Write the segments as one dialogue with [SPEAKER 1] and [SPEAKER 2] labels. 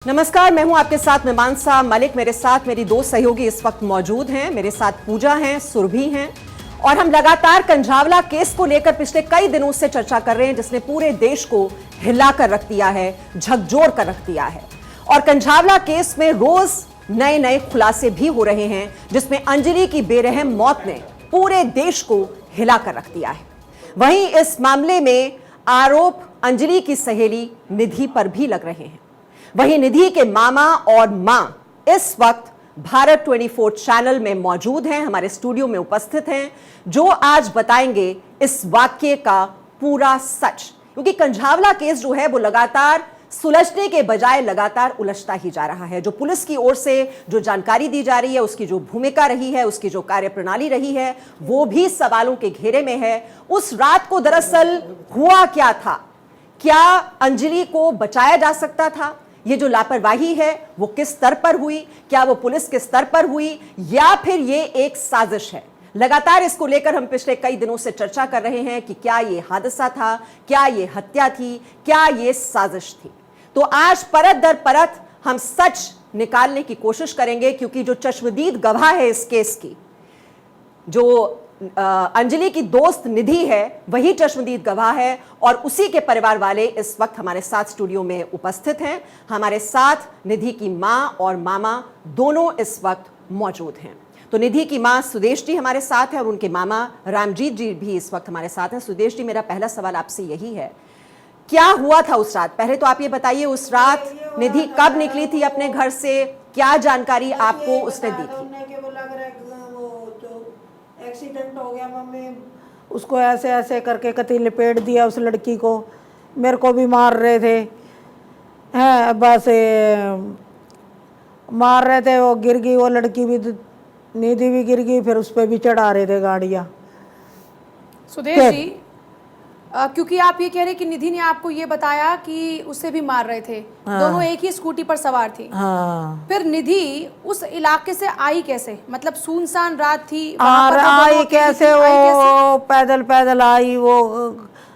[SPEAKER 1] नमस्कार, मैं हूं आपके साथ मीमांसा मलिक। मेरे साथ मेरी दो सहयोगी इस वक्त मौजूद हैं। मेरे साथ पूजा हैं, सुरभि हैं और हम लगातार कंझावला केस को लेकर पिछले कई दिनों से चर्चा कर रहे हैं, जिसने पूरे देश को हिलाकर रख दिया है, झकझोर कर रख दिया है। और कंझावला केस में रोज नए नए खुलासे भी हो रहे हैं, जिसमें अंजलि की बेरहम मौत ने पूरे देश को हिलाकर रख दिया है। वहीं इस मामले में आरोप अंजलि की सहेली निधि पर भी लग रहे हैं। वहीं निधि के मामा और मां इस वक्त भारत 24 चैनल में मौजूद हैं, हमारे स्टूडियो में उपस्थित हैं, जो आज बताएंगे इस वाक्य का पूरा सच। क्योंकि कंझावला केस जो है वो लगातार सुलझने के बजाय लगातार उलझता ही जा रहा है। जो पुलिस की ओर से जो जानकारी दी जा रही है, उसकी जो भूमिका रही है, उसकी जो कार्यप्रणाली रही है, वो भी सवालों के घेरे में है। उस रात को दरअसल हुआ क्या था? क्या अंजलि को बचाया जा सकता था? ये जो लापरवाही है वो किस स्तर पर हुई? क्या वो पुलिस के स्तर पर हुई या फिर ये एक साजिश है? लगातार इसको लेकर हम पिछले कई दिनों से चर्चा कर रहे हैं कि क्या ये हादसा था, क्या ये हत्या थी, क्या ये साजिश थी। तो आज परत दर परत हम सच निकालने की कोशिश करेंगे, क्योंकि जो चश्मदीद गवाह है इस केस की, जो अंजलि की दोस्त निधि है, वही चश्मदीद गवाह है और उसी के परिवार वाले इस वक्त हमारे साथ स्टूडियो में उपस्थित हैं। हमारे साथ निधि की मां और मामा दोनों इस वक्त मौजूद हैं। तो निधि की मां सुदेश जी हमारे साथ है और उनके मामा रामजीत जी भी इस वक्त हमारे साथ हैं। सुदेश जी, मेरा पहला सवाल आपसे यही है, क्या हुआ था उस रात? पहले तो आप ये बताइए, उस रात निधि कब निकली थी अपने घर से? क्या जानकारी आपको उसने दी थी?
[SPEAKER 2] एक्सीडेंट हो गया मम्मी, उसको ऐसे ऐसे करके कति लपेट दिया उस लड़की को, मेरे को भी मार रहे थे हैं, बस मार रहे थे। वो गिर गई, वो लड़की भी, निधि भी गिर गई, फिर उस पर भी चढ़ा रहे थे गाड़ियाँ।
[SPEAKER 3] सुदेश जी, क्योंकि आप ये कह रहे कि निधि ने आपको ये बताया कि उसे भी मार रहे थे। हाँ। दोनों एक ही स्कूटी पर सवार थी।
[SPEAKER 2] हाँ।
[SPEAKER 3] फिर निधि उस इलाके से आई कैसे? मतलब सुनसान रात थी,
[SPEAKER 2] आई कैसे? वो पैदल पैदल आई, वो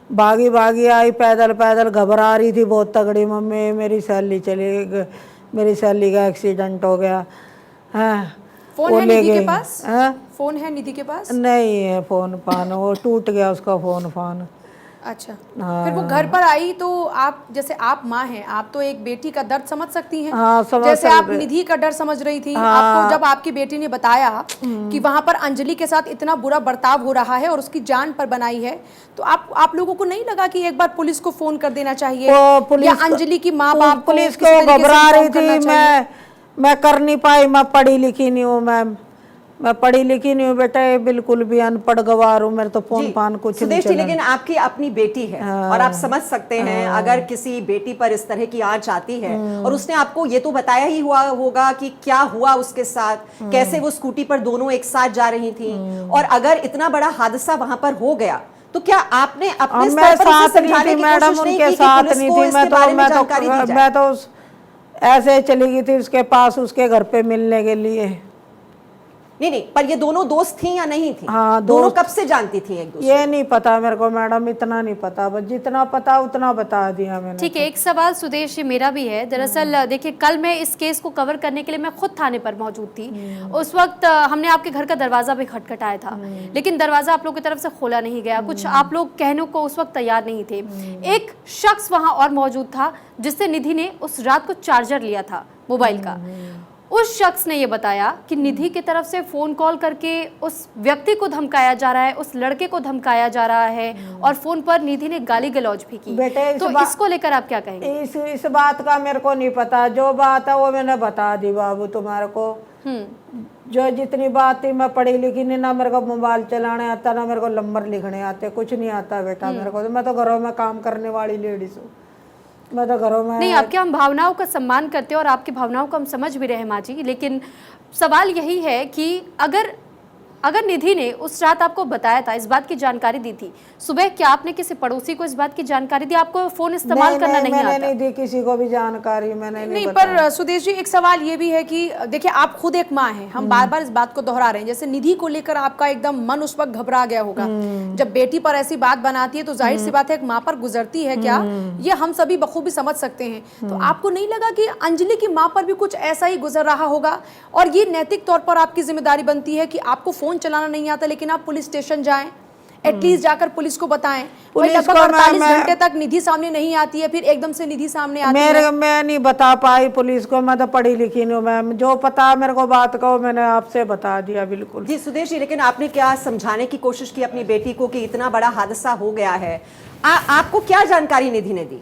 [SPEAKER 2] भागी भागी आई, पैदल पैदल, घबरा रही थी बहुत तगड़ी। मम्मी मेरी सहेली चली, मेरी सहेली का एक्सीडेंट हो गया है।
[SPEAKER 3] फोन है निधि के पास? फोन है निधि के पास?
[SPEAKER 2] नहीं है फोन फान, वो टूट गया उसका फोन फान।
[SPEAKER 3] अच्छा। हाँ। फिर वो घर पर आई तो आप, जैसे आप माँ हैं, आप तो एक बेटी का दर्द समझ सकती हैं।
[SPEAKER 2] हाँ,
[SPEAKER 3] जैसे आप निधि का डर समझ रही थी। हाँ। आपको जब आपकी बेटी ने बताया कि वहां पर अंजलि के साथ इतना बुरा बर्ताव हो रहा है और उसकी जान पर बनाई है, तो आप लोगों को नहीं लगा कि एक बार पुलिस को फोन कर देना चाहिए? या अंजलि की माँ बाप
[SPEAKER 2] पुलिस को घबरा रही थी। मैं कर नहीं पाई, मैं पढ़ी लिखी नहीं हूँ मैम, मैं पढ़ी लिखी नहीं हूँ बेटा, बिल्कुल भी अनपढ़ गवार हूँ, मेरे तो फोन फान कुछ नहीं चला।
[SPEAKER 1] लेकिन आपकी अपनी बेटी है। हाँ। और आप समझ सकते हैं अगर किसी बेटी पर इस तरह की आंच आती है और उसने आपको ये तो बताया ही हुआ होगा कि क्या हुआ उसके साथ, कैसे वो स्कूटी पर दोनों एक साथ जा रही थी, और अगर इतना बड़ा हादसा वहां पर हो गया तो क्या आपने अपने स्तर पर उसे समझाने की कोशिश नहीं की कि पुलिस को इसके बारे में जानकारी दी जाए?
[SPEAKER 2] मैं तो ऐसे चली गई थी उसके पास, उसके घर पे मिलने के लिए।
[SPEAKER 1] नहीं, पर ये दोनों दोस्त थी या नहीं थी?
[SPEAKER 2] हाँ,
[SPEAKER 1] दोनों कब से जानती थी एक दूसरे?
[SPEAKER 2] ये नहीं पता मेरे को मैडम, इतना नहीं पता, बस जितना पता उतना बता दिया मैंने।
[SPEAKER 4] ठीक है, एक सवाल सुदेश जी मेरा भी है। दरअसल देखिए, कल मैं इस केस को कवर करने के लिए मैं खुद थाने पर मौजूद थी। उस वक्त हमने आपके घर का दरवाजा भी खटखटाया था, लेकिन दरवाजा आप लोग की तरफ से खोला नहीं गया। कुछ आप लोग कहने को उस वक्त तैयार नहीं थे। एक शख्स वहां और मौजूद था जिससे निधि ने उस रात को चार्जर लिया था मोबाइल का। उस शख्स ने ये बताया कि निधि की तरफ से फोन कॉल करके उस व्यक्ति को धमकाया जा रहा है, उस लड़के को धमकाया जा रहा है, और फोन पर निधि ने गाली गलौज भी की।
[SPEAKER 2] बेटे
[SPEAKER 4] तो इसको लेकर आप क्या कहेंगे?
[SPEAKER 2] इस बात का मेरे को नहीं पता, जो बात है वो मैंने बता दी बाबू तुम्हारे को। जो जितनी बात थी, मैं पढ़ी लिखी नहीं, ना मेरे को मोबाइल चलाने आता, ना मेरे को नंबर लिखने आते, कुछ नहीं आता बेटा मेरे को। मैं तो घरों में काम करने वाली लेडीज हूँ, मैं तो घरों में।
[SPEAKER 4] नहीं, आपके हम भावनाओं का सम्मान करते हैं और आपकी भावनाओं को हम समझ भी रहे हैं माँ जी, लेकिन सवाल यही है कि अगर अगर निधि ने उस रात आपको बताया था, इस बात की जानकारी दी थी, सुबह क्या आपने किसी पड़ोसी को इस बात की जानकारी दी? आपको फोन इस्तेमाल करना नहीं
[SPEAKER 2] मैंने
[SPEAKER 4] आता?
[SPEAKER 2] नहीं दी किसी को भी जानकारी, मैंने
[SPEAKER 3] नहीं, पर सुदेश जी एक सवाल ये भी है कि देखिए आप खुद एक माँ हैं, हम बार बार इस बात को दोहरा रहे हैं, जैसे निधि को लेकर आपका एकदम मन उस वक्त घबरा गया होगा। जब बेटी पर ऐसी बात बनाती है तो जाहिर सी बात है एक माँ पर गुजरती है क्या, ये हम सभी बखूबी समझ सकते हैं। तो आपको नहीं लगा कि अंजलि की माँ पर भी कुछ ऐसा ही गुजर रहा होगा? और ये नैतिक तौर पर आपकी जिम्मेदारी बनती है कि आपको फोन चलाना नहीं आता लेकिन आप पुलिस स्टेशन जाएं, एटलीस्ट जाकर पुलिस को बताएं। लगभग 48 घंटे तक निधि सामने नहीं आती है, फिर एकदम से निधि सामने आती है।
[SPEAKER 2] मैं नहीं बता पाई पुलिस को, मैं तो पढ़ी लिखी नहीं हूँ मैम, जो पता मेरे को बात कहो मैंने आपसे बता दिया। बिल्कुल
[SPEAKER 1] जी सुदेश जी, लेकिन आपने क्या समझाने की कोशिश की अपनी बेटी को कि इतना बड़ा हादसा हो गया है? आपको क्या जानकारी निधि ने दी?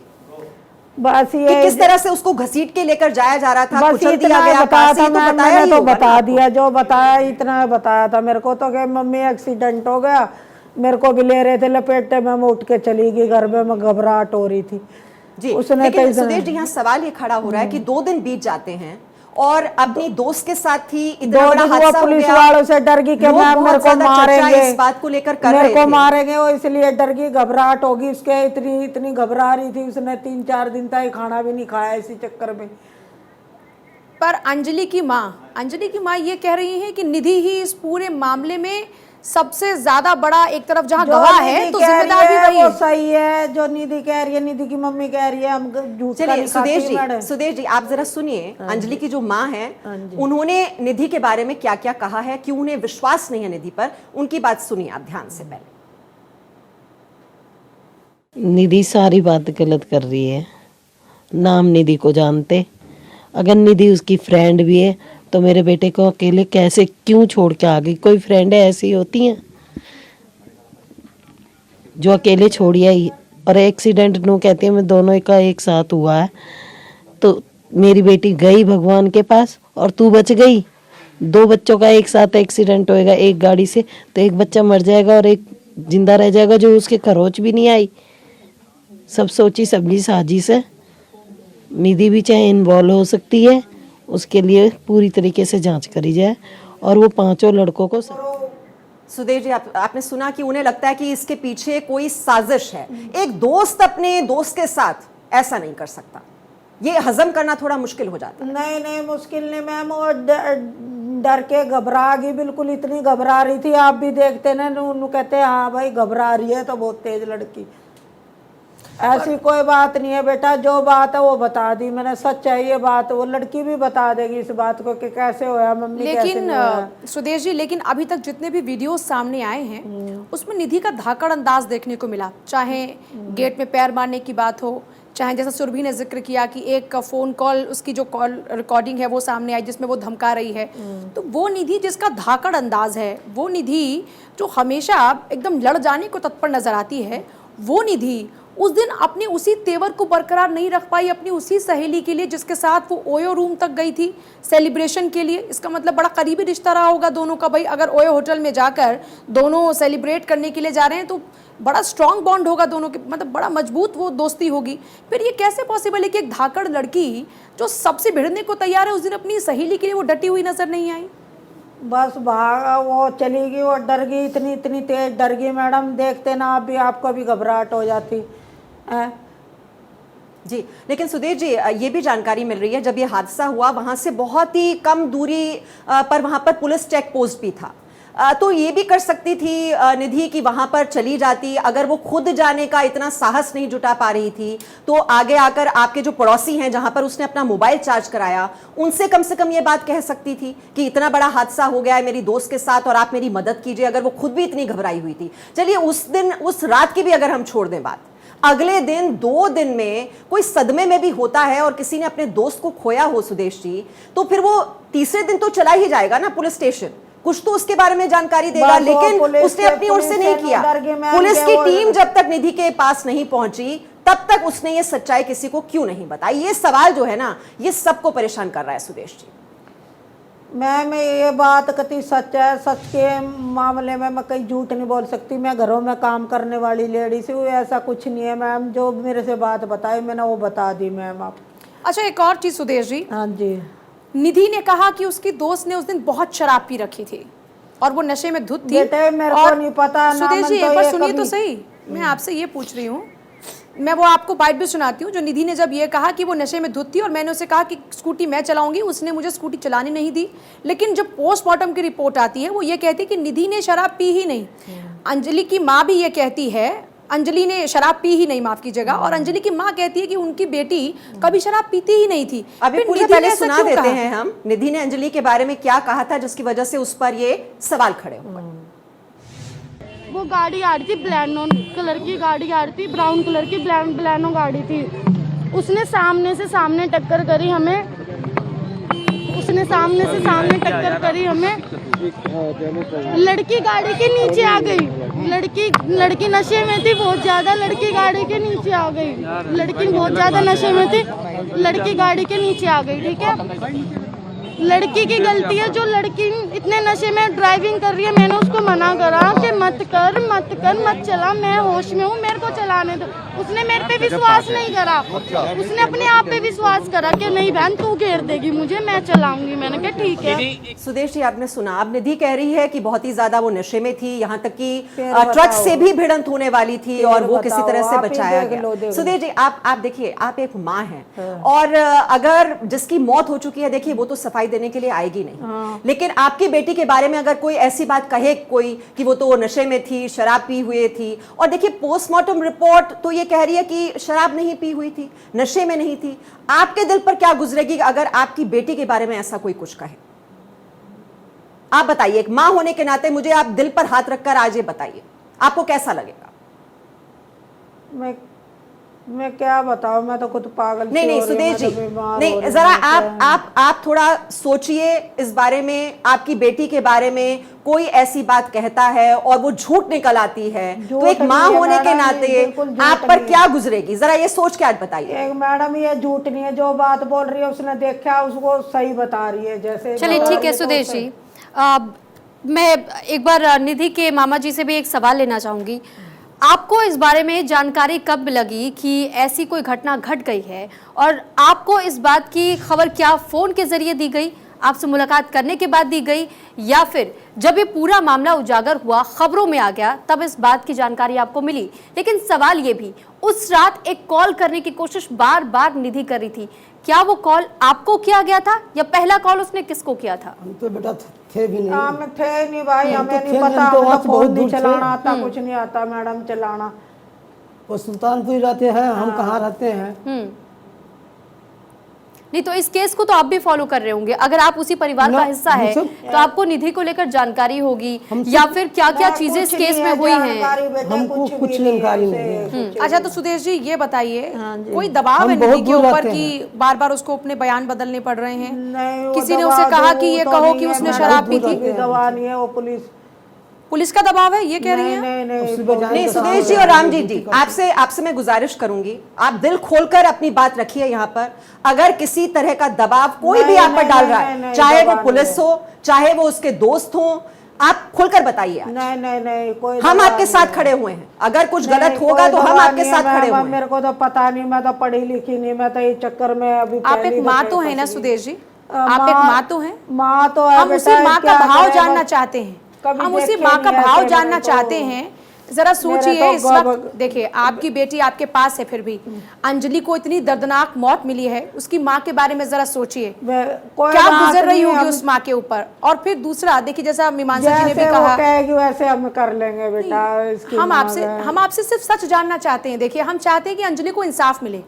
[SPEAKER 2] बस ये
[SPEAKER 1] कि किस तरह से उसको घसीट के लेकर जाया जा रहा था,
[SPEAKER 2] बस
[SPEAKER 1] कुचल
[SPEAKER 2] इतना
[SPEAKER 1] दिया गया,
[SPEAKER 2] बताया था, मैंने तो
[SPEAKER 1] होगा
[SPEAKER 2] बता
[SPEAKER 1] ना
[SPEAKER 2] दिया, जो बताया इतना बताया था मेरे को। तो कि मम्मी एक्सीडेंट हो गया, मेरे को भी ले रहे थे लपेटे में, मैं उठ के चली गई घर में, मैं घबराहट हो रही थी
[SPEAKER 1] जी।
[SPEAKER 2] उसने।
[SPEAKER 1] लेकिन सुदेश जी, यहाँ सवाल ये खड़ा हो रहा है कि 2 दिन बीत जाते हैं और अपनी दोस्त के साथ ही इतना बड़ा हादसा हो
[SPEAKER 2] पुलिस
[SPEAKER 1] गया।
[SPEAKER 2] वालों से डर गई कि
[SPEAKER 1] लोग
[SPEAKER 2] मैम मेरे
[SPEAKER 1] बहुत
[SPEAKER 2] को
[SPEAKER 1] ज्यादा चर्चा
[SPEAKER 2] मारेंगे,
[SPEAKER 1] इस बात को लेकर कर
[SPEAKER 2] मेरे
[SPEAKER 1] रहे
[SPEAKER 2] को
[SPEAKER 1] थे।
[SPEAKER 2] मारेंगे, वो इसलिए डर गई, घबराहट होगी उसके, इतनी घबरा रही थी। उसने 3-4 दिन तक खाना भी नहीं खाया इसी चक्कर में।
[SPEAKER 3] पर अंजलि की माँ ये कह रही है कि निधि ही इस पूरे मामले में सबसे ज्यादा बड़ा एक तरफ जहां गवाह है, तो जिम्मेदार भी वही
[SPEAKER 2] वो
[SPEAKER 3] है।
[SPEAKER 2] सही है जो निधि कह रही है, निधि की मम्मी कह रही है, हम झूठ का
[SPEAKER 1] चलिए
[SPEAKER 2] नहीं खाती मैडम।
[SPEAKER 1] सुदेश जी आप जरा सुनिए, अंजलि की जो माँ है उन्होंने निधि के बारे में क्या क्या कहा है, क्यों उन्हें विश्वास नहीं है निधि पर, उनकी बात सुनिए आप ध्यान से। पहले
[SPEAKER 5] निधि सारी बात गलत कर रही है, नाम निधि को जानते। अगर निधि उसकी फ्रेंड भी है तो मेरे बेटे को अकेले कैसे क्यों छोड़ के आ गई? कोई फ्रेंड ऐसी होती हैं जो अकेले छोड़ी आई? और एक्सीडेंट नू कहती है मैं दोनों का एक साथ हुआ है, तो मेरी बेटी गई भगवान के पास और तू बच गई। 2 बच्चों का एक साथ एक्सीडेंट होएगा एक गाड़ी से, तो एक बच्चा मर जाएगा और एक जिंदा रह जाएगा जो उसके खरोच भी नहीं आई। सब सोची समझी साजिश है। निधि भी चाहे इन्वॉल्व हो सकती है, उसके लिए पूरी तरीके से जांच करी जाए और वो 5 लड़कों को।
[SPEAKER 1] सुदेश जी आपने सुना कि उन्हें लगता है कि इसके पीछे कोई साजिश है। एक दोस्त अपने दोस्त के साथ ऐसा नहीं कर सकता, ये हजम करना थोड़ा मुश्किल हो जाता है।
[SPEAKER 2] नहीं मुश्किल नहीं मैम, वो डर के घबरा गई, बिल्कुल इतनी घबरा रही थी। आप भी देखते ना, कहते हैं हाँ भाई घबरा रही है तो बहुत तेज लड़की। ऐसी कोई बात नहीं है बेटा, जो बात है वो बता दी मैंने, सच है ये बात। वो लड़की भी बता देगी इस बात को कि कैसे होया मम्मी,
[SPEAKER 3] लेकिन सुदेश जी, लेकिन अभी तक जितने भी वीडियोस सामने आए हैं उसमें निधि का धाकड़ अंदाज देखने को मिला। चाहे गेट में पैर मारने की बात हो, चाहे जैसा सुरभि ने जिक्र किया कि एक फ़ोन कॉल, उसकी जो कॉल रिकॉर्डिंग है वो सामने आई जिसमें वो धमका रही है, तो वो निधि जिसका धाकड़ अंदाज है, वो निधि जो हमेशा एकदम लड़ जाने को तत्पर नजर आती है, वो निधि उस दिन अपने उसी तेवर को बरकरार नहीं रख पाई अपनी उसी सहेली के लिए जिसके साथ वो ओयो रूम तक गई थी सेलिब्रेशन के लिए। इसका मतलब बड़ा करीबी रिश्ता रहा होगा दोनों का। भाई अगर ओयो होटल में जाकर दोनों सेलिब्रेट करने के लिए जा रहे हैं तो बड़ा स्ट्रांग बॉन्ड होगा दोनों के, मतलब बड़ा मजबूत वो दोस्ती होगी। फिर ये कैसे पॉसिबल है कि एक धाकड़ लड़की जो सबसे भिड़ने को तैयार है उस दिन अपनी सहेली के लिए वो डटी हुई नजर नहीं आई?
[SPEAKER 2] बस भागा, वो चली गई, वो डर गई, इतनी तेज डर गई मैडम, देखते ना आप भी, आपको भी घबराहट हो जाती है।
[SPEAKER 1] जी लेकिन सुदेश जी ये भी जानकारी मिल रही है जब ये हादसा हुआ वहां से बहुत ही कम दूरी पर वहां पर पुलिस चेक पोस्ट भी था, तो ये भी कर सकती थी निधि कि वहां पर चली जाती। अगर वो खुद जाने का इतना साहस नहीं जुटा पा रही थी तो आगे आकर आपके जो पड़ोसी हैं जहां पर उसने अपना मोबाइल चार्ज कराया उनसे कम से कम ये बात कह सकती थी कि इतना बड़ा हादसा हो गया है मेरी दोस्त के साथ और आप मेरी मदद कीजिए, अगर वो खुद भी इतनी घबराई हुई थी। चलिए उस दिन उस रात की भी अगर हम छोड़ दें बात, अगले दिन 2 दिन में कोई सदमे में भी होता है और किसी ने अपने दोस्त को खोया हो सुदेश जी, तो फिर वो तीसरे दिन तो चला ही जाएगा ना पुलिस स्टेशन, कुछ तो उसके बारे में जानकारी देगा। लेकिन उसने अपनी ओर से नहीं किया। पुलिस की टीम जब तक निधि के पास नहीं पहुंची तब तक उसने ये सच्चाई किसी को क्यों नहीं बताई? ये सवाल जो है ना ये सबको परेशान कर रहा है सुदेश जी।
[SPEAKER 2] मैम ये बात कति सच है, सच के मामले में मैं कहीं झूठ नहीं बोल सकती। मैं घरों में काम करने वाली लेडी से, ऐसा कुछ नहीं है मैम। जो मेरे से बात बताई मैंने वो बता दी मैम आप।
[SPEAKER 3] अच्छा एक और चीज सुदेश जी,
[SPEAKER 2] हाँ जी,
[SPEAKER 3] निधि ने कहा कि उसकी दोस्त ने उस दिन बहुत शराब पी रखी थी और वो नशे में धुत थी।
[SPEAKER 2] बेटे मेरे को
[SPEAKER 3] और
[SPEAKER 2] नहीं पता, ना
[SPEAKER 3] सुदेश जी
[SPEAKER 2] मन तो
[SPEAKER 3] एक बार
[SPEAKER 2] ये
[SPEAKER 3] सुनिए तो
[SPEAKER 2] कभी-
[SPEAKER 3] सही, मैं आपसे ये पूछ रही हूँ, मैं वो आपको बाइट भी सुनाती हूँ जो निधि ने जब ये कहा कि वो नशे में धुत थी और मैंने उसे कहा कि स्कूटी मैं चलाऊंगी, उसने मुझे स्कूटी चलाने नहीं दी। लेकिन जब पोस्टमार्टम की रिपोर्ट आती है वो ये कहती है कि निधि ने शराब पी ही नहीं। अंजलि की माँ भी ये कहती है, अंजलि ने शराब पी ही नहीं, माफ कीजिएगा, और अंजलि की माँ कहती है कि उनकी बेटी कभी शराब पीती ही नहीं थी।
[SPEAKER 1] अभी
[SPEAKER 3] फिर
[SPEAKER 1] पूरा
[SPEAKER 3] निधि ने
[SPEAKER 1] पहले
[SPEAKER 3] ऐसा
[SPEAKER 1] सुना
[SPEAKER 3] क्यों
[SPEAKER 1] देते
[SPEAKER 3] कहा?
[SPEAKER 1] हैं हम निधि ने अंजलि के बारे में क्या कहा था जिसकी वजह से उस पर ये सवाल खड़े हुए।
[SPEAKER 6] वो गाड़ी आ रही थी, ब्लैनो कलर की गाड़ी आ रही थी, ब्राउन कलर की ब्लैनो गाड़ी थी। उसने सामने से सामने टक्कर करी हमें, उसने सामने से सामने टक्कर करी हमें। लड़की गाड़ी के नीचे आ गई, लड़की नशे में थी बहुत ज्यादा, लड़की गाड़ी के नीचे आ गई, लड़की बहुत ज्यादा नशे में थी, लड़की गाड़ी के नीचे आ गई। ठीक है, लड़की की गलती है, जो लड़की इतने नशे में ड्राइविंग कर रही है। मैंने उसको मना करा कि मत कर मत चला, मैं होश में हूँ, मेरे को चलाने दो। उसने मेरे पे विश्वास नहीं करा, उसने अपने आप पे विश्वास करा कि नहीं बहन तू घेर देगी मुझे, मैं चलाऊंगी। मैंने कहा ठीक है।
[SPEAKER 1] सुदेश जी आपने सुना, अब निधि कह रही है कि बहुत ही ज्यादा वो नशे में थी, यहाँ तक कि ट्रक से भी भिड़ंत होने वाली थी और वो किसी तरह से बचाया गया। सुदेश जी आप देखिए, आप एक माँ हैं और अगर जिसकी मौत हो चुकी है, देखिए वो तो सफाई देने के लिए आएगी नहीं, लेकिन आपकी बेटी के बारे में अगर कोई ऐसी बात कहे कोई कि वो तो नशे में थी, शराब पी हुई थी, और देखिए पोस्टमार्टम रिपोर्ट तो ये कह रही है कि शराब नहीं पी हुई थी, नशे में नहीं थी, आपके दिल पर क्या गुजरेगी अगर आपकी बेटी के बारे में ऐसा कोई कुछ कहे? आप बताइए, एक मां होने के नाते मुझे आप दिल पर हाथ रखकर आज ये बताइए, आपको कैसा लगेगा?
[SPEAKER 2] मैं क्या बताऊं, मैं तो खुद पागल सी
[SPEAKER 1] नहीं
[SPEAKER 2] हो रही हूं,
[SPEAKER 1] सुदेश
[SPEAKER 2] मैं
[SPEAKER 1] जी,
[SPEAKER 2] तो बीमार हो
[SPEAKER 1] नहीं
[SPEAKER 2] रही
[SPEAKER 1] जरा
[SPEAKER 2] हूं।
[SPEAKER 1] आप थोड़ा सोचिए इस बारे में। आपकी बेटी के बारे में कोई ऐसी बात कहता है और वो झूठ निकल आती है, तो एक माँ होने के नाते आप पर क्या गुजरेगी, जरा ये सोच के आज बताइए।
[SPEAKER 2] एक मैडम ये झूठ नहीं है, जो बात बोल रही है उसने देखा उसको सही बता रही है। जैसे
[SPEAKER 4] चलिए
[SPEAKER 2] बता
[SPEAKER 4] ठीक
[SPEAKER 2] रही
[SPEAKER 4] है
[SPEAKER 2] तो
[SPEAKER 4] सुदेश
[SPEAKER 2] सही।
[SPEAKER 4] जी, मैं एक बार निधि के मामा जी से भी एक सवाल लेना चाहूंगी। आपको इस बारे में जानकारी कब लगी कि ऐसी कोई घटना घट गई है, और आपको इस बात की खबर क्या फोन के जरिए दी गई, आपसे मुलाकात करने के बाद दी गई, या फिर जब ये पूरा मामला उजागर हुआ, खबरों में आ गया, तब इस बात की जानकारी आपको मिली? लेकिन सवाल ये भी, उस रात एक कॉल करने की कोशिश बार बार निधि कर रही थी, क्या वो कॉल आपको किया गया था या पहला कॉल उसने किसको किया था?
[SPEAKER 7] हम तो बेटा थे भी नहीं।
[SPEAKER 2] हम थे नहीं भाई,
[SPEAKER 7] हम तो
[SPEAKER 2] हमें नहीं
[SPEAKER 7] थे
[SPEAKER 2] पता,
[SPEAKER 7] नहीं, तो
[SPEAKER 2] हमें
[SPEAKER 7] वहाँ
[SPEAKER 2] तो
[SPEAKER 7] से बहुत
[SPEAKER 2] फोन नहीं
[SPEAKER 7] दूर थे।
[SPEAKER 2] चलाना आता, कुछ नहीं आता मैडम चलाना।
[SPEAKER 7] वो सुल्तानपुर रहते हैं, हम कहाँ रहते हैं।
[SPEAKER 4] नहीं तो इस केस को तो आप भी फॉलो कर रहे होंगे, अगर आप उसी परिवार का हिस्सा है तो आपको निधि को लेकर जानकारी होगी, या फिर क्या क्या चीजें इस केस में हुई हैं?
[SPEAKER 7] हमको कुछ जानकारी नहीं है।
[SPEAKER 3] अच्छा तो सुदेश जी ये बताइए, कोई दबाव है निधि के ऊपर कि बार बार उसको अपने बयान बदलने पड़ रहे हैं?
[SPEAKER 2] नहीं,
[SPEAKER 3] किसी ने उसे कहा कि ये कहो कि उसने शराब पी थी?
[SPEAKER 2] दवा नहीं है, वो
[SPEAKER 3] पुलिस का दबाव है, ये कह रही हैं?
[SPEAKER 1] नहीं सुदेश जी और रामजीत जी, आपसे मैं गुजारिश करूंगी, आप दिल खोलकर अपनी बात रखिए यहाँ पर। अगर किसी तरह का दबाव कोई भी आप पर डाल रहा है, चाहे वो पुलिस हो, चाहे वो उसके दोस्त हो, आप खुलकर बताइए।
[SPEAKER 2] नहीं कोई
[SPEAKER 1] हम आपके साथ खड़े हुए हैं, अगर कुछ गलत होगा तो हम आपके साथ खड़े हुए हैं।
[SPEAKER 2] मेरे को तो पता नहीं, मैं तो पढ़ी लिखी नहीं, मैं तो इस चक्कर में अभी
[SPEAKER 3] आप एक माँ तो है ना सुदेश जी, आप एक माँ तो हैं,
[SPEAKER 2] माँ तो है,
[SPEAKER 3] हम उसी माँ का भाव जानना चाहते हैं, हम उसी माँ का भाव जानना चाहते हैं। जरा सोचिए, इस वक्त देखिए आपकी बेटी आपके पास है, फिर भी अंजलि को इतनी दर्दनाक मौत मिली है, उसकी माँ के बारे में जरा सोचिए क्या गुजर रही होगी उस माँ के ऊपर। और फिर दूसरा देखिए, जैसा मीमांसा जी ने भी कहा,
[SPEAKER 2] वैसे हम कर लेंगे बेटा।
[SPEAKER 3] हम आपसे सिर्फ सच जानना चाहते हैं। देखिए हम चाहते हैं कि अंजलि को इंसाफ मिले,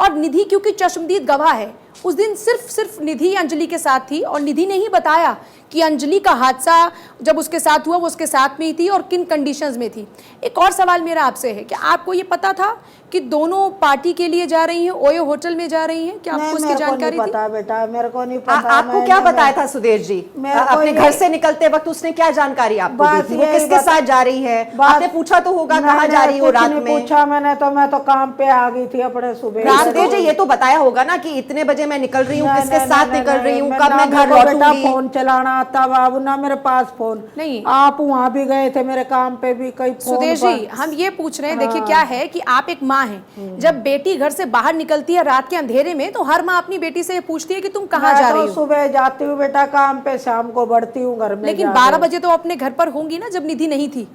[SPEAKER 3] और निधि क्योंकि चश्मदीद गवाह है, उस दिन सिर्फ निधि अंजलि के साथ थी, और निधि ने ही बताया कि अंजलि का हादसा जब उसके साथ हुआ वो उसके साथ में ही थी और किन कंडीशंस में थी। एक और सवाल मेरा आपसे है कि आपको ये पता था कि दोनों पार्टी के लिए जा रही हैं, ओयो होटल में जा रही हैं? क्या आपको उसकी जानकारी थी?
[SPEAKER 2] पता बेटा, मेरे को नहीं पता।
[SPEAKER 1] आपको क्या बताया था सुदेश जी? अपने घर से निकलते वक्त उसने क्या जानकारी आपको दी थी? वो किसके साथ जा रही है? आपने पूछा तो होगा कहाँ जा रही हो रात में?
[SPEAKER 2] पूछा मैंने तो, मैं तो काम पे आ गई थी अपने सुबह।
[SPEAKER 1] सुदेश जी ये तो बताया होगा ना कि इतने बजे बजे मैं निकल रही हूँ,
[SPEAKER 2] नहीं,
[SPEAKER 1] किसके
[SPEAKER 2] नहीं,
[SPEAKER 1] साथ
[SPEAKER 2] नहीं,
[SPEAKER 1] निकल रही
[SPEAKER 2] नहीं,
[SPEAKER 1] हूँ,
[SPEAKER 2] मैं
[SPEAKER 1] कब
[SPEAKER 2] ना
[SPEAKER 1] मैं घर
[SPEAKER 2] मेरे को बेटा
[SPEAKER 1] लौटूंगी।
[SPEAKER 2] फोन चलाना आता बाबू, ना मेरे पास फोन
[SPEAKER 3] नहीं।
[SPEAKER 2] आप वहाँ भी गए थे मेरे काम पे भी कई फोन
[SPEAKER 3] सुदेश
[SPEAKER 2] पर।
[SPEAKER 3] जी, हम ये पूछ रहे हैं, देखिए क्या है कि आप एक माँ हैं, जब बेटी घर से बाहर निकलती है रात के अंधेरे में, तो हर माँ अपनी बेटी से ये पूछती है कि तुम कहाँ
[SPEAKER 2] मैं
[SPEAKER 3] जा
[SPEAKER 2] तो
[SPEAKER 3] रही हो।
[SPEAKER 2] सुबह जाती हूँ बेटा काम पे, शाम को बढ़ती हूँ घर में
[SPEAKER 3] लेकिन
[SPEAKER 2] जाके।
[SPEAKER 3] 12 बजे तो अपने घर पर होंगी ना, जब निधि नहीं थी।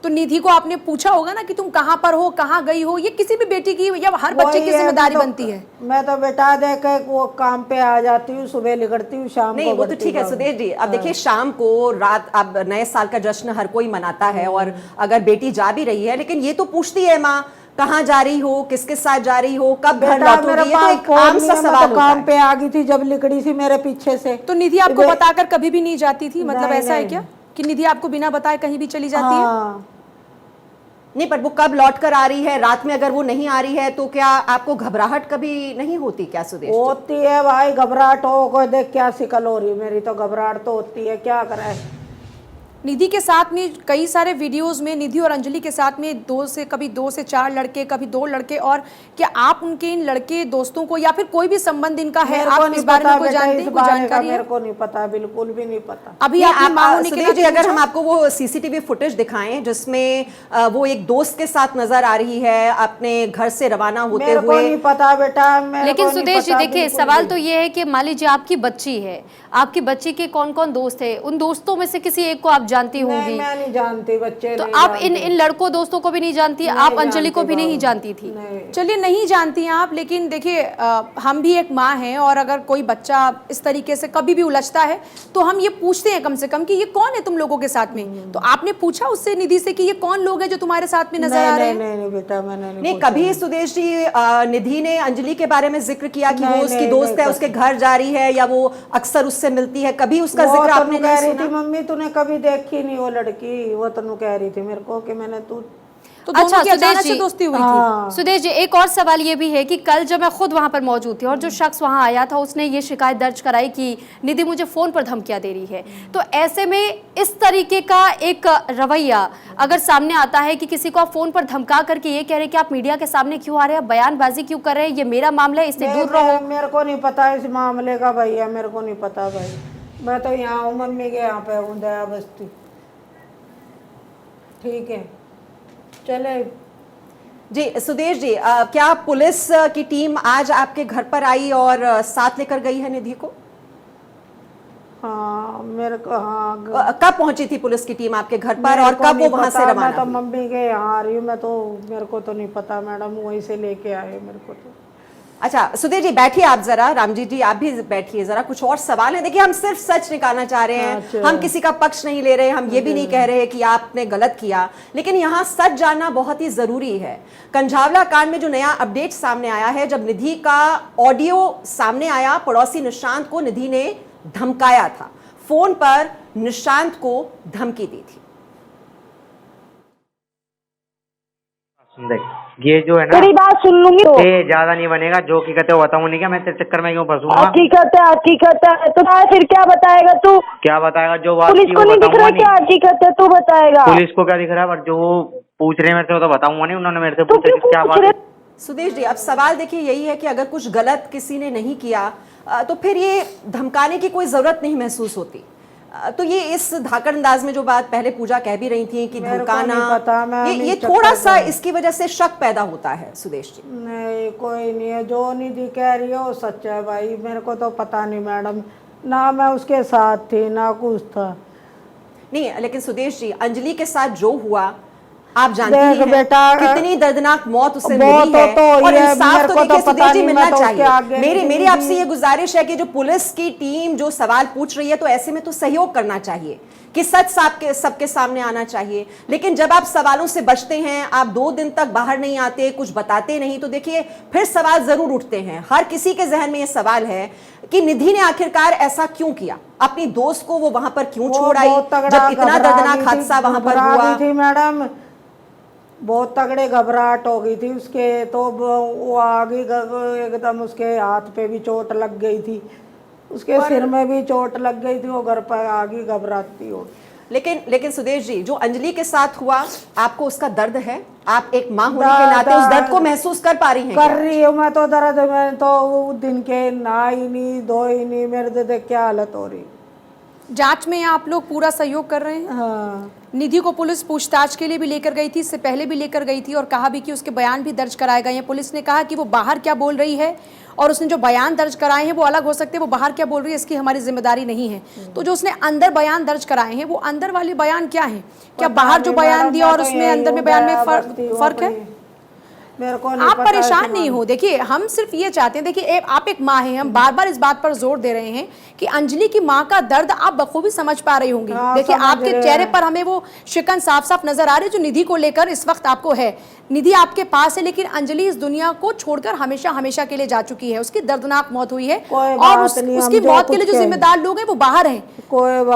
[SPEAKER 3] तो निधि को आपने पूछा होगा ना कि तुम कहाँ पर हो, कहाँ गई हो। ये किसी भी बेटी की या हर बच्चे
[SPEAKER 2] वही
[SPEAKER 3] की
[SPEAKER 2] है,
[SPEAKER 3] जिम्मेदारी
[SPEAKER 2] मैं तो-
[SPEAKER 3] बनती है।
[SPEAKER 2] मैं तो बेटा देख के वो काम पे आ जाती हूँ, सुबह निकलती हूँ, शाम
[SPEAKER 1] नहीं
[SPEAKER 2] को
[SPEAKER 1] वो तो
[SPEAKER 2] बढ़ती
[SPEAKER 1] ठीक है
[SPEAKER 2] हूँ।
[SPEAKER 1] सुदेश जी, अब देखिए शाम को रात, अब नए साल का जश्न हर कोई मनाता है, और अगर बेटी जा भी रही है, लेकिन ये तो पूछती है माँ कहाँ जा रही हो, किसके साथ जा रही हो, कब घर
[SPEAKER 2] बेटा
[SPEAKER 1] लौटोगी,
[SPEAKER 2] मेरे
[SPEAKER 1] ये तो
[SPEAKER 2] पास
[SPEAKER 1] एक
[SPEAKER 2] फोन
[SPEAKER 1] आम
[SPEAKER 2] नहीं
[SPEAKER 1] सा
[SPEAKER 2] है, मैं
[SPEAKER 1] सवाल
[SPEAKER 2] तो
[SPEAKER 1] होता
[SPEAKER 2] काम
[SPEAKER 1] है।
[SPEAKER 2] पे आ गई थी जब लिकड़ी थी मेरे पीछे से।
[SPEAKER 3] तो निधि आपको बताकर कभी भी नहीं जाती थी, मतलब
[SPEAKER 2] नहीं,
[SPEAKER 3] ऐसा है
[SPEAKER 2] नहीं।
[SPEAKER 3] क्या कि निधि आपको बिना बताए कहीं भी चली जाती है?
[SPEAKER 2] हाँ।
[SPEAKER 1] नहीं पर वो कब लौट कर आ रही है, रात में अगर वो नहीं आ रही है तो क्या आपको घबराहट कभी नहीं होती क्या सुदेश जी?
[SPEAKER 2] होती है भाई, घबराहट हो को देख क्या शिकल हो रही, मेरी तो घबराहट तो होती है, क्या करे।
[SPEAKER 3] निधि के साथ में कई सारे वीडियोस में निधि और अंजलि के साथ में कभी 2 से 4 लड़के, कभी 2 लड़के, और क्या आप उनके इन लड़के दोस्तों को या फिर कोई भी संबंध इनका है,
[SPEAKER 2] मेरे को
[SPEAKER 3] आप
[SPEAKER 2] नहीं
[SPEAKER 3] इस बारे
[SPEAKER 2] पता
[SPEAKER 3] में कोई
[SPEAKER 2] बेटा,
[SPEAKER 3] जानते
[SPEAKER 2] इस
[SPEAKER 3] हैं, कोई
[SPEAKER 2] बारे का
[SPEAKER 3] जानकारी है?
[SPEAKER 2] मेरे को नहीं पता, बिल्कुल भी नहीं पता।
[SPEAKER 3] अभी
[SPEAKER 1] नहीं,
[SPEAKER 3] आपकी माँ होने के
[SPEAKER 1] सुदेश जी,
[SPEAKER 3] नाते
[SPEAKER 1] अगर हम
[SPEAKER 3] पूछा?
[SPEAKER 1] आपको वो सीसीटीवी फुटेज दिखाएं जिसमें वो एक दोस्त के साथ नजर आ रही है अपने घर से रवाना होते
[SPEAKER 2] मेरे को
[SPEAKER 1] हुए।
[SPEAKER 2] नहीं पता बेटा, मेरे
[SPEAKER 4] लेकिन
[SPEAKER 2] को नहीं
[SPEAKER 4] सुदेश जी
[SPEAKER 2] पता
[SPEAKER 4] देखिए,
[SPEAKER 2] बिल्कुल
[SPEAKER 4] सवाल
[SPEAKER 2] भी।
[SPEAKER 4] तो ये है कि मान लीजिए आपकी बच्ची है, आपकी बच्ची के कौन कौन दोस्त है, उन दोस्तों में से किसी एक को आप जानती
[SPEAKER 2] नहीं,
[SPEAKER 4] होंगी,
[SPEAKER 2] मैं नहीं जानती, बच्चे
[SPEAKER 4] तो
[SPEAKER 2] नहीं
[SPEAKER 4] आप
[SPEAKER 2] जानते।
[SPEAKER 4] इन लड़कों दोस्तों को भी नहीं जानती,
[SPEAKER 2] नहीं
[SPEAKER 4] आप अंजलि को
[SPEAKER 2] जानती
[SPEAKER 4] भी नहीं
[SPEAKER 2] बाबू।
[SPEAKER 4] जानती थी।
[SPEAKER 2] नहीं।
[SPEAKER 3] चलिए नहीं जानती हैं आप, लेकिन देखिए हम भी एक माँ हैं, और अगर कोई बच्चा इस तरीके से कभी भी उलझता है तो हम ये पूछते हैं कम से कम कि ये कौन है तुम लोगों के साथ में। तो आपने पूछा उससे, निधि से, कि ये कौन लोग हैं जो तुम्हारे साथ में नजर आ रहे हैं?
[SPEAKER 2] नहीं बेटा, मैंने
[SPEAKER 1] नहीं कभी सुदेश जी निधि ने अंजलि के बारे में जिक्र किया कि वो
[SPEAKER 2] नहीं,
[SPEAKER 1] उसकी
[SPEAKER 2] नहीं,
[SPEAKER 1] दोस्त
[SPEAKER 2] नहीं,
[SPEAKER 1] है, उसके घर जा रही है या वो अक्सर उससे मिलती है, कभी उसका
[SPEAKER 2] वो
[SPEAKER 1] जिक्र
[SPEAKER 2] तनु
[SPEAKER 1] आपने
[SPEAKER 2] कह
[SPEAKER 1] नहीं
[SPEAKER 2] रही
[SPEAKER 1] सुना?
[SPEAKER 2] थी मम्मी तूने कभी देखी नहीं वो लड़की, वो तनु कह रही थी मेरे को कि मैंने तू।
[SPEAKER 3] तो दोनों
[SPEAKER 4] अच्छा
[SPEAKER 3] की अचानक
[SPEAKER 4] सुदेश
[SPEAKER 3] से
[SPEAKER 4] जी,
[SPEAKER 3] दोस्ती हुई थी।
[SPEAKER 2] हाँ।
[SPEAKER 4] सुदेश जी एक और सवाल ये भी है कि कल जब मैं खुद वहां पर मौजूद थी और जो शख्स वहां आया था उसने ये शिकायत दर्ज कराई कि निधि मुझे फोन पर धमकियां दे रही है, तो ऐसे में इस तरीके का एक रवैया अगर सामने आता है कि किसी को आप फोन पर धमका करके ये कह रहे हैं कि आप मीडिया के सामने क्यों आ रहे हैं, बयानबाजी क्यों कर रहे हैं, ये मेरा मामला है, इससे दूर रहो।
[SPEAKER 2] मेरे को नहीं पता इस मामले का भैया, मेरे को नहीं पता भाई, मैं तो यहाँ हूँ मम्मी के यहाँ पे हूँ, दया बस्ती। ठीक है चले।
[SPEAKER 1] जी सुदेश जी, क्या पुलिस की टीम आज आपके घर पर आई और साथ लेकर गई है निधि को?
[SPEAKER 2] हाँ मेरे को, हाँ
[SPEAKER 1] कब पहुंची थी पुलिस की टीम आपके घर पर
[SPEAKER 2] मेरे
[SPEAKER 1] और
[SPEAKER 2] को
[SPEAKER 1] कब वो
[SPEAKER 2] नहीं
[SPEAKER 1] वहां से
[SPEAKER 2] पता,
[SPEAKER 1] रवाना
[SPEAKER 2] मैं तो
[SPEAKER 1] हुई?
[SPEAKER 2] मम्मी के यहाँ आ रही हूँ, मैं तो मेरे को तो नहीं पता मैडम, वहीं से लेके आए मेरे को तो।
[SPEAKER 1] अच्छा सुदेश जी बैठिए आप जरा, रामजीत जी आप भी बैठिए जरा, कुछ और सवाल है। देखिए हम सिर्फ सच निकालना चाह रहे हैं,
[SPEAKER 2] अच्छा।
[SPEAKER 1] हम किसी का पक्ष नहीं ले रहे, हम ये भी नहीं कह रहे कि आपने गलत किया, लेकिन यहाँ सच जानना बहुत ही जरूरी है। कंझावला कांड में जो नया अपडेट सामने आया है, जब निधि का ऑडियो सामने आया, पड़ोसी निशांत को निधि ने धमकाया था, फोन पर निशांत को धमकी दी थी।
[SPEAKER 8] देख ये जो है ना,
[SPEAKER 9] तेरी बात सुन लूंगी तो
[SPEAKER 8] ये ज्यादा नहीं बनेगा, जो की कहते हो बताऊँ नहीं क्या, मैं तेरे चक्कर में क्यों फंसूंगा?
[SPEAKER 9] हकीकत है तो फिर क्या बताएगा तू?
[SPEAKER 8] क्या बताएगा? जो बात
[SPEAKER 9] पुलिस
[SPEAKER 8] की
[SPEAKER 9] को
[SPEAKER 8] वो
[SPEAKER 9] नहीं दिख रहा
[SPEAKER 8] बताऊंगा
[SPEAKER 9] क्या
[SPEAKER 8] नहीं।
[SPEAKER 9] हकीकत है, तू बताएगा।
[SPEAKER 8] पुलिस को क्या दिख रहा है, पर जो पूछ रहे हैं मेरे से वो तो बताऊंगा नहीं। उन्होंने मेरे से
[SPEAKER 9] तो
[SPEAKER 8] पूछा
[SPEAKER 9] क्यों
[SPEAKER 8] कि क्या
[SPEAKER 9] पूछ
[SPEAKER 8] बात
[SPEAKER 9] रहे?
[SPEAKER 8] है।
[SPEAKER 1] सुदेश जी अब सवाल देखिए यही है कि अगर कुछ गलत किसी ने नहीं किया तो फिर ये धमकाने की कोई जरूरत नहीं महसूस होती। तो ये इस धाकड़ अंदाज में जो बात पहले पूजा कह भी रही थी कि
[SPEAKER 2] मेरे को
[SPEAKER 1] धमकाना,
[SPEAKER 2] नहीं पता, मैं
[SPEAKER 1] ये
[SPEAKER 2] नहीं
[SPEAKER 1] थोड़ा सा
[SPEAKER 2] चक्कर में।
[SPEAKER 1] इसकी वजह से शक पैदा होता है सुदेश जी।
[SPEAKER 2] नहीं कोई नहीं है, जो निधि कह रही है वो सच है भाई, मेरे को तो पता नहीं मैडम, ना मैं उसके साथ थी ना कुछ था।
[SPEAKER 1] नहीं लेकिन सुदेश जी अंजलि के साथ जो हुआ आप जानती
[SPEAKER 2] देख
[SPEAKER 1] ही हैं
[SPEAKER 2] बेटा,
[SPEAKER 1] कितनी दर्दनाक मौत उसे
[SPEAKER 2] वो
[SPEAKER 1] मिली है,
[SPEAKER 2] तो
[SPEAKER 1] और
[SPEAKER 2] ही है,
[SPEAKER 1] इंसाफ
[SPEAKER 2] मेरे
[SPEAKER 1] तो
[SPEAKER 2] को
[SPEAKER 1] देखिए
[SPEAKER 2] तो पता
[SPEAKER 1] सुदेश जी
[SPEAKER 2] नहीं,
[SPEAKER 1] मिलना
[SPEAKER 2] मैं तो उसके आगे
[SPEAKER 1] चाहिए।
[SPEAKER 2] नहीं
[SPEAKER 1] मेरी
[SPEAKER 2] थी।
[SPEAKER 1] आपसे ये गुजारिश है कि जो पुलिस की टीम जो सवाल पूछ रही है तो ऐसे में तो सहयोग करना चाहिए कि सच सबके सामने आना चाहिए, लेकिन जब आप सवालों से बचते हैं, आप 2 दिन तक बाहर नहीं आते, कुछ बताते नहीं, तो देखिए फिर सवाल जरूर उठते हैं। हर किसी के जहन में ये सवाल है कि निधि ने आखिरकार ऐसा क्यों किया, अपनी दोस्त को वो वहां पर क्यों छोड़ आई जब इतना दर्दनाक हादसा वहां पर हुआ
[SPEAKER 2] थी मैडम, बहुत तगड़े घबराहट हो गई थी उसके, तो वो आगे एकदम उसके हाथ पे भी चोट लग गई थी, उसके सिर में भी चोट लग गई थी, वो घर पर आगे घबराती हो।
[SPEAKER 1] लेकिन सुदेश जी जो अंजलि के साथ हुआ, आपको उसका दर्द है, आप एक माँ होने के नाते उस दर्द को महसूस कर पा रही हैं
[SPEAKER 2] कर
[SPEAKER 1] क्या?
[SPEAKER 2] रही हूँ मैं तो दर्द में तो वो दिन के नहाई नहीं धोई नहीं, मेरे तो देख क्या हालत हो रही।
[SPEAKER 3] जांच में आप लोग पूरा सहयोग कर रहे हैं?
[SPEAKER 2] हाँ
[SPEAKER 3] निधि को पुलिस पूछताछ के लिए भी लेकर गई थी, इससे पहले भी लेकर गई थी और कहा भी कि उसके बयान भी दर्ज कराए गए हैं। पुलिस ने कहा कि वो बाहर क्या बोल रही है और उसने जो बयान दर्ज कराए हैं वो अलग हो सकते हैं, वो बाहर क्या बोल रही है इसकी हमारी जिम्मेदारी नहीं है। तो जो उसने अंदर बयान दर्ज कराए हैं वो अंदर वाले बयान क्या है? क्या बाहर जो बयान दिया और उसमें अंदर में बयान में फर्क है?
[SPEAKER 2] मेरे को नहीं
[SPEAKER 3] आप
[SPEAKER 2] पता
[SPEAKER 3] परेशान नहीं हो। देखिए हम सिर्फ ये चाहते हैं, देखिए आप एक माँ हैं, हम बार बार इस बात पर जोर दे रहे हैं कि अंजलि की माँ का दर्द आप बखूबी समझ पा रही होंगी। देखिए आपके चेहरे पर हमें वो शिकन साफ साफ नजर आ रही है जो निधि को लेकर इस वक्त आपको है। निधि आपके पास है, लेकिन अंजलि इस दुनिया को छोड़कर हमेशा हमेशा के लिए जा चुकी है। उसकी दर्दनाक मौत हुई है और उसकी मौत के लिए जो जिम्मेदार लोग हैं वो बाहर हैं।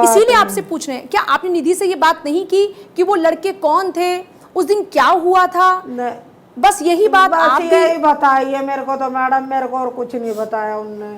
[SPEAKER 3] इसीलिए आपसे पूछ रहे हैं, क्या आपने निधि से ये बात नहीं की कि वो लड़के कौन थे, उस दिन क्या हुआ था? बस यही बात आप
[SPEAKER 2] यही बताई है मेरे को तो मैडम, मेरे को और कुछ नहीं बताया उनने।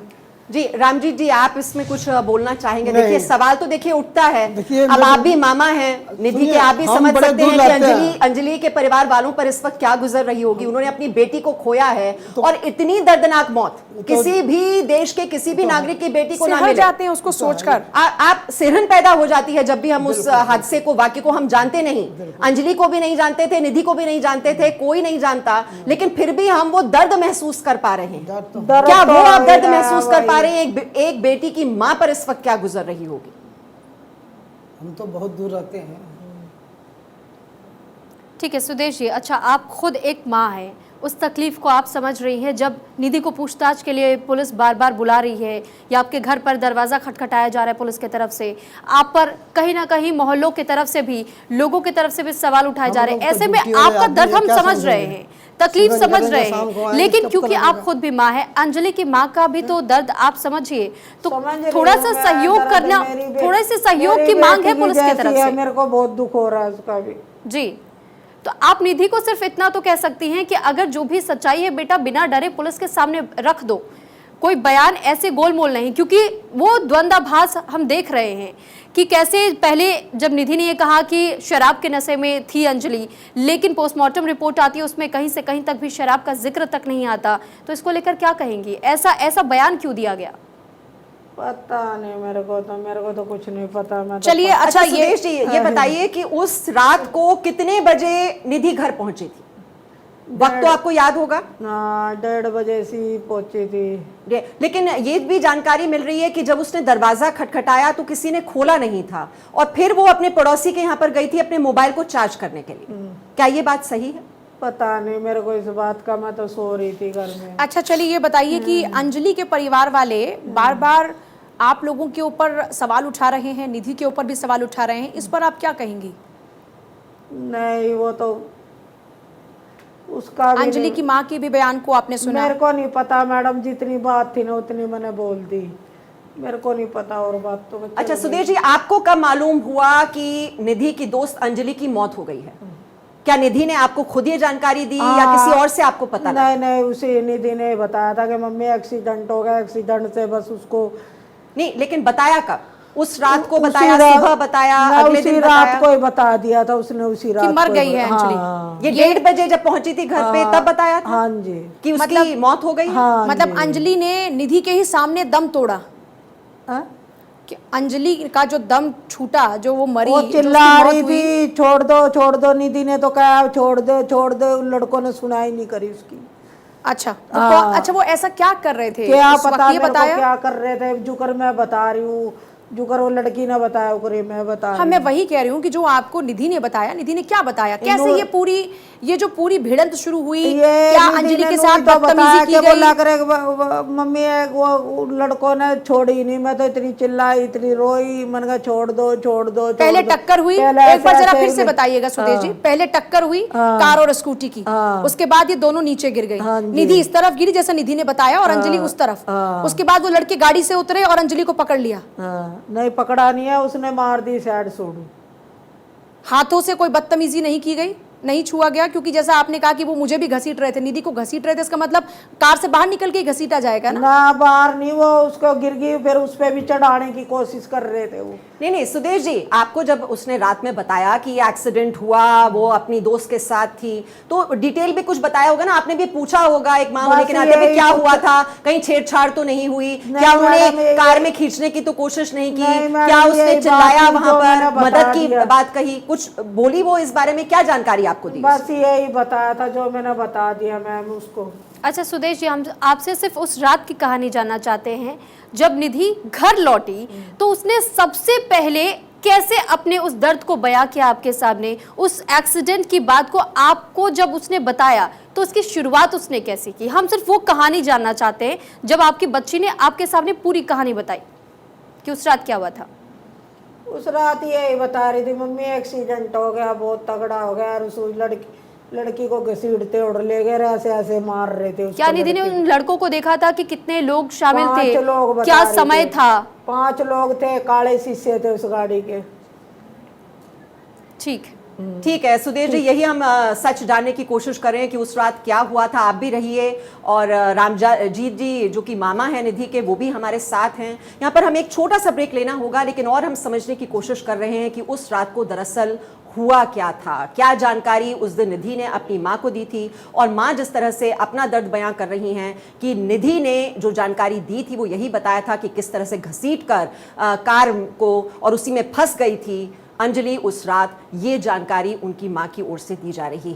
[SPEAKER 1] जी रामजीत जी, आप इसमें कुछ बोलना चाहेंगे? देखिए सवाल तो देखिए उठता है,
[SPEAKER 7] देखिए,
[SPEAKER 1] अब आप भी मामा हैं निधि के, आप भी समझ सकते हैं कि अंजलि के परिवार वालों पर इस वक्त क्या गुजर रही होगी। उन्होंने अपनी बेटी को खोया है और इतनी दर्दनाक मौत किसी भी देश के किसी भी नागरिक की बेटी को ना मिले,
[SPEAKER 3] जाते हैं उसको सोचकर
[SPEAKER 1] आप सिरहन पैदा हो जाती है जब भी हम उस हादसे को, वाक्य को हम जानते नहीं। अंजलि को भी नहीं जानते थे, निधि को भी नहीं जानते थे, कोई नहीं जानता, लेकिन फिर भी हम वो दर्द महसूस कर पा रहे हैं। क्या वो आप दर्द महसूस कर पा रहे हैं एक बेटी की मां पर इस वक्त क्या गुजर रही होगी?
[SPEAKER 7] हम तो बहुत दूर रहते हैं।
[SPEAKER 4] ठीक है सुदेश जी, अच्छा आप खुद एक माँ हैं, उस तकलीफ को आप समझ रही हैं जब निधि को पूछताछ के लिए पुलिस बार बार बुला रही है या आपके घर पर दरवाज़ा खटखटाया जा रहा है पुलिस की तरफ से, आप पर कहीं ना कहीं मोहल्लों की तरफ से भी, लोगों की तरफ से भी सवाल उठाए जा रहे हैं। ऐसे में आपका दर्द हम समझ रहे हैं, तकलीफ समझ रहे हैं, लेकिन क्योंकि आप खुद भी माँ है, अंजलि की माँ का भी तो दर्द आप समझिए, तो थोड़ा सा सहयोग करना, थोड़े से सहयोग की मांग है पुलिस की तरफ से।
[SPEAKER 2] मेरे को बहुत दुख हो रहा है उसका भी।
[SPEAKER 4] जी, तो आप निधि को सिर्फ इतना तो कह सकती हैं कि अगर जो भी सच्चाई है बेटा बिना डरे पुलिस के सामने रख दो, कोई बयान ऐसे गोलमोल नहीं, क्योंकि वो द्वंद्वाभास हम देख रहे हैं कि कैसे पहले जब निधि ने ये कहा कि शराब के नशे में थी अंजलि, लेकिन पोस्टमार्टम रिपोर्ट आती है उसमें कहीं से कहीं तक भी शराब का जिक्र तक नहीं आता, तो इसको लेकर क्या कहेंगी? ऐसा बयान क्यों दिया गया?
[SPEAKER 2] पता नहीं मेरे को तो कुछ नहीं पता। मैं
[SPEAKER 3] चलिए अच्छा
[SPEAKER 1] सुदेश जी ये बताइए कि उस रात को कितने बजे निधि घर पहुंची थी? वक्त तो आपको याद होगा?
[SPEAKER 2] 1:30 बजे से पहुंची थी।
[SPEAKER 1] लेकिन ये भी जानकारी मिल रही है कि जब उसने दरवाजा खटखटाया तो किसी ने खोला नहीं था और फिर वो अपने पड़ोसी के यहाँ पर गई थी अपने मोबाइल को चार्ज करने के लिए। क्या ये बात सही है?
[SPEAKER 2] पता नहीं मेरे को इस बात का, मैं तो सो रही थी घर में।
[SPEAKER 3] अच्छा चलिए ये बताइए कि अंजलि के परिवार वाले बार बार आप लोगों के ऊपर सवाल उठा रहे हैं, निधि के ऊपर भी सवाल उठा रहे हैं, इस पर आप क्या कहेंगी?
[SPEAKER 2] नहीं वो तो उसका भी
[SPEAKER 3] अंजलि की माँ के भी बयान को आपने सुना?
[SPEAKER 2] मेरे को नहीं पता मैडम, जितनी बात थी ना उतनी मैंने बोल दी, मेरे को नहीं पता और बात तो।
[SPEAKER 1] अच्छा सुदेश जी, आपको कब मालूम हुआ कि निधि की दोस्त अंजलि की मौत हो गई है? क्या निधि ने आपको खुद ये जानकारी दी या किसी और से आपको पता लगा?
[SPEAKER 2] नहीं उसी निधि ने बताया था कि मम्मी एक्सीडेंट हो गया, एक्सीडेंट से बस उसको।
[SPEAKER 1] नहीं लेकिन बताया कब? उस रात को बताया, सुबह बताया, अगले दिन
[SPEAKER 2] रात को ही बता दिया था उसने, उसी रात
[SPEAKER 3] कि मर गई है अंजलि।
[SPEAKER 1] ये 1:30 बजे जब पहुंची थी घर पे तब बताया था?
[SPEAKER 2] हाँ जी,
[SPEAKER 1] कि उसकी मौत हो गई।
[SPEAKER 3] मतलब अंजलि ने निधि के ही सामने दम तोड़ा कि अंजलि का जो दम छूटा, जो वो मरी,
[SPEAKER 2] वो चिल्ला रही थी छोड़ दो। निधि ने तो कहा छोड़ दे, उन लड़कों ने सुनाई नहीं करी उसकी।
[SPEAKER 3] अच्छा अच्छा वो ऐसा क्या कर रहे थे?
[SPEAKER 2] क्या पता मेरे को क्या कर रहे थे, जुकर मैं बता रही हूँ, जुकर वो लड़की ने बताया, उकरे मैं बता रही हूँ।
[SPEAKER 3] मैं वही कह रही हूँ कि जो आपको निधि ने बताया, निधि ने क्या बताया, कैसे ये जो पूरी भिड़ंत शुरू हुई, क्या अंजलि के साथ बदतमीजी की गई?
[SPEAKER 2] मम्मी वो लड़कों ने छोड़ी नहीं, मैं तो इतनी चिल्लाई, इतनी रोई, मैंने कहा छोड़ दो।
[SPEAKER 3] पहले टक्कर हुई, एक बार जरा फिर से बताइएगा सुदेश जी। पहले टक्कर हुई कार और स्कूटी की, उसके बाद ये दोनों नीचे गिर गई, निधि इस तरफ गिरी जैसा निधि ने बताया और अंजलि उस तरफ। उसके बाद वो लड़के गाड़ी से उतरे और अंजलि को पकड़ लिया।
[SPEAKER 2] नहीं पकड़ा नहीं है, उसने मार दी साइड सोडू।
[SPEAKER 3] हाथों से कोई बदतमीजी नहीं की गई, नहीं छुआ गया, क्योंकि जैसा आपने कहा कि वो मुझे भी घसीट रहे थे, निधि को घसीट रहे थे, इसका मतलब कार से बाहर निकल के ही घसीटा जाएगा ना?
[SPEAKER 2] ना बाहर नहीं, वो उसको गिर गई, फिर उस पे भी चढ़ाने की कोशिश कर रहे थे वो।
[SPEAKER 1] नहीं सुदेश जी, आपको जब उसने रात में बताया कि ये एक्सीडेंट हुआ, वो अपनी दोस्त के साथ थी, तो डिटेल भी कुछ बताया होगा ना? आपने भी पूछा होगा एक माँ होने के नाते भी क्या हुआ था, कहीं छेड़छाड़ तो नहीं हुई, क्या उन्होंने कार में खींचने की तो कोशिश नहीं की, क्या उसने चिल्लाया वहां पर, मदद की बात कही, कुछ बोली वो इस बारे में? क्या जानकारी आपको दी?
[SPEAKER 2] बस यही बताया था जो मैंने बता दिया मैम उसको।
[SPEAKER 4] अच्छा सुदेश जी, हम आपसे सिर्फ उस रात की कहानी जानना चाहते हैं, जब निधि घर लौटी तो उसने सबसे पहले कैसे अपने उस दर्द को बयां किया आपके सामने? उस एक्सीडेंट की बात को आपको जब उसने बताया तो उसकी शुरुआत उसने कैसे की? हम सिर्फ वो कहानी जानना चाहते हैं जब आपकी बच्ची ने आपके सामने पूरी कहानी बताई कि उस रात क्या हुआ था।
[SPEAKER 2] उस रात यही बता रही थी, मम्मी एक्सीडेंट हो गया, बहुत तगड़ा हो गया, और उस लड़की को घसीटते उड़ ले गए, ऐसे ऐसे मार रहे थे।
[SPEAKER 4] क्या निधि ने उन लड़कों को देखा था कि कितने लोग शामिल थे?
[SPEAKER 2] 5 लोग
[SPEAKER 4] क्या समय था?
[SPEAKER 2] 5 लोग थे, काले शीशे थे उस गाड़ी के।
[SPEAKER 1] ठीक है सुदेश जी, यही हम सच जानने की कोशिश कर रहे हैं कि उस रात क्या हुआ था। आप भी रहिए, और रामजीत जी जो कि मामा है निधि के, वो भी हमारे साथ हैं। यहाँ पर हमें एक छोटा सा ब्रेक लेना होगा, लेकिन और हम समझने की कोशिश कर रहे हैं कि उस रात को दरअसल हुआ क्या था, क्या जानकारी उस दिन निधि ने अपनी माँ को दी थी, और माँ जिस तरह से अपना दर्द बयां कर रही हैं कि निधि ने जो जानकारी दी थी वो यही बताया था कि किस तरह से घसीटकर कार को और उसी में फंस गई थी अंजलि उस रात। ये जानकारी उनकी माँ की ओर से दी जा रही है।